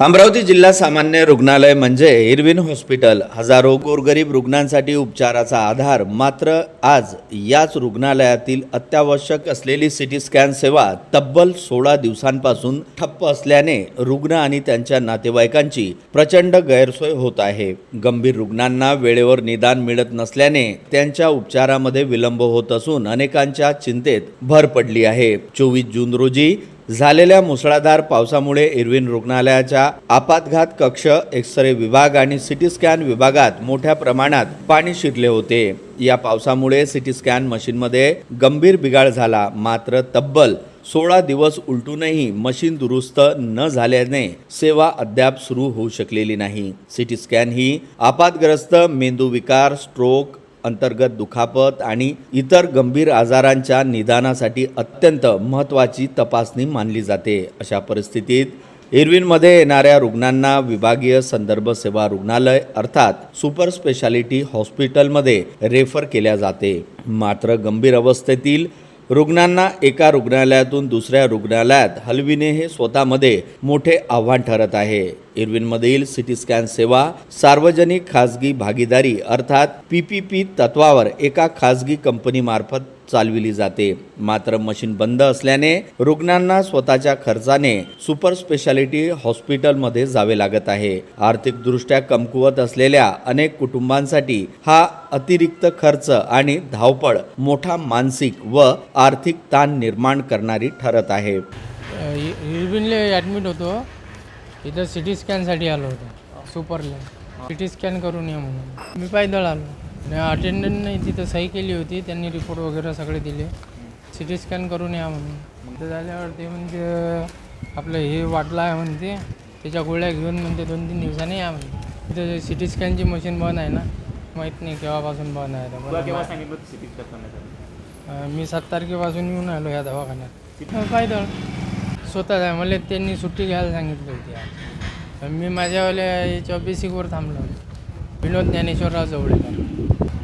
अमरावती जिल्हा सामान्य रुग्णालय म्हणजे इरविन हॉस्पिटल हजारो गोरगरीब रुग्णांसाठी उपचाराचा आधार। मात्र आज याच रुग्णालयातील अत्यावश्यक असलेली सिटी स्कॅन सेवा तब्बल 16 दिवसांपासून ठप्प असल्याने रुग्ण आणि त्यांच्या नातेवाईकांची प्रचंड गैरसोय होत आहे। गंभीर रुग्णांना वेळेवर निदान मिळत नसल्याने त्यांच्या उपचारामध्ये विलंब होत असून अनेकांच्या चिंतेत भर पडली आहे। 24 जून रोजी झालेल्या मुसळधार पावसामुळे इरविन रुग्णालयाच्या आपातघात कक्ष, एक्स-रे विभाग आणि सिटी स्कॅन विभागात मोठ्या प्रमाणात पाणी शिरले होते। या पावसामुळे सिटी स्कॅन मशीनमध्ये गंभीर बिघाड झाला। मात्र तब्बल 16 दिवस उलटूनही मशीन दुरुस्त न झाल्याने सेवा अद्याप सुरू होऊ शकलेली नाही। सिटी स्कॅन ही आपातग्रस्त मेंदूविकार, स्ट्रोक, अंतर्गत दुखापत आणि इतर गंभीर आजारांच्या निदानासाठी अत्यंत महत्त्वाची तपासणी मानली जाते। अशा परिस्थितीत इरविनमध्ये येणाऱ्या रुग्णांना विभागीय संदर्भ सेवा रुग्णालय अर्थात सुपर स्पेशालिटी हॉस्पिटलमध्ये रेफर केल्या जाते। मात्र गंभीर अवस्थेतील रुग्णांना एका रुग्णालयातून दुसऱ्या रुग्णालयात हलविणे हे स्वतःमध्ये मोठे आव्हान ठरत आहे। इरविनमधील सिटी स्कॅन सेवा सार्वजनिक खाजगी भागीदारी अर्थात PPP तत्वावर एका खाजगी कंपनीमार्फत चालविली जाते। मात्र मशीन बंद असल्याने रुग्णांना स्वतःच्या खर्चाने सुपर स्पेशालिटी हॉस्पिटलमध्ये जावे लागत आहे। आर्थिकदृष्ट्या कमकुवत असलेल्या अनेक कुटुंबांसाठी हा अतिरिक्त खर्च आणि धावपळ मोठा मानसिक व आर्थिक ताण निर्माण करणारी ठरत आहे। इरविनला ॲडमिट होतो, इथं सिटी स्कॅनसाठी आलो होतो सुपरला। सिटी स्कॅन करून या म्हणून मी पैदल आलो आणि अटेंडंटने तिथं सही केली होती, त्यांनी रिपोर्ट वगैरे सगळे दिले, सिटी स्कॅन करून या म्हणून। तिथं झाल्यावर ते म्हणते आपलं हे वाटलं आहे म्हणते, त्याच्या गोळ्या घेऊन म्हणते 2-3 दिवसांनी या म्हणते। तिथं सिटी स्कॅनची मशीन बंद आहे ना, माहीत नाही केव्हापासून बंद आहे। केव्हा सांगितलं सिटी स्कॅन करण्यासाठी? मी 7 तारखेपासून येऊन आलो या दवाखान्यात पैदल स्वतः आहे। मला त्यांनी सुट्टी घ्यायला सांगितली होती आज। मी माझ्यावाल्या याच्या बेसिकवर थांबलो, विनोद ज्ञानेश्वरराव जवळेकर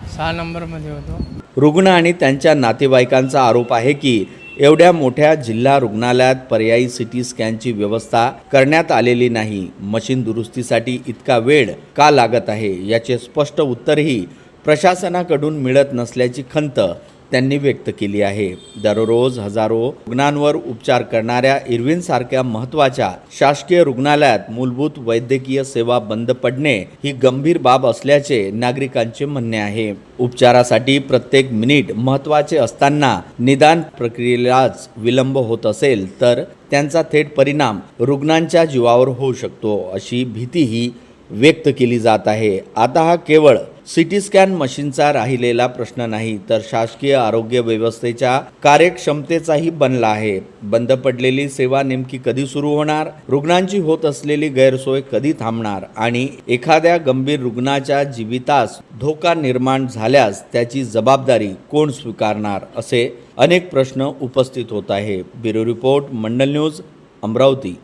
6 नंबरमध्ये होतो। रुग्ण आणि त्यांच्या नातेवाईकांचा आरोप आहे की एवढ्या मोठ्या जिल्हा रुग्णालयात पर्यायी सिटी स्कॅनची व्यवस्था करण्यात आलेली नाही। मशीन दुरुस्तीसाठी इतका वेळ का लागत आहे याचे स्पष्ट उत्तरही प्रशासनाकडून मिळत नसल्याची खंत त्यांनी व्यक्त केली आहे। दररोज हजारो रुग्णांवर उपचार करणाऱ्या इरविनसारख्या महत्त्वाच्या शासकीय रुग्णालयात मूलभूत वैद्यकीय सेवा बंद पडणे ही गंभीर बाब असल्याचे नागरिकांचे म्हणणे आहे। उपचारासाठी प्रत्येक मिनिट महत्त्वाचे असताना निदान प्रक्रियेलाच विलंब होत असेल तर त्यांचा थेट परिणाम रुग्णांच्या जीवावर होऊ शकतो, अशी भीतीही व्यक्त केली जात आहे। आता हा केवळ सिटी स्कॅन मशीनचा राहिलेला प्रश्न नाही, तर शासकीय आरोग्य व्यवस्थेच्या कार्यक्षमतेचाही बनला आहे। बंद पडलेली सेवा नेमकी कधी सुरू होणार, रुग्णांची होत असलेली गैरसोय कधी थांबणार आणि एखाद्या गंभीर रुग्णाच्या जीवितास धोका निर्माण झाल्यास त्याची जबाबदारी कोण स्वीकारणार, असे अनेक प्रश्न उपस्थित होत आहे। ब्युरो रिपोर्ट, मंडल न्यूज, अमरावती।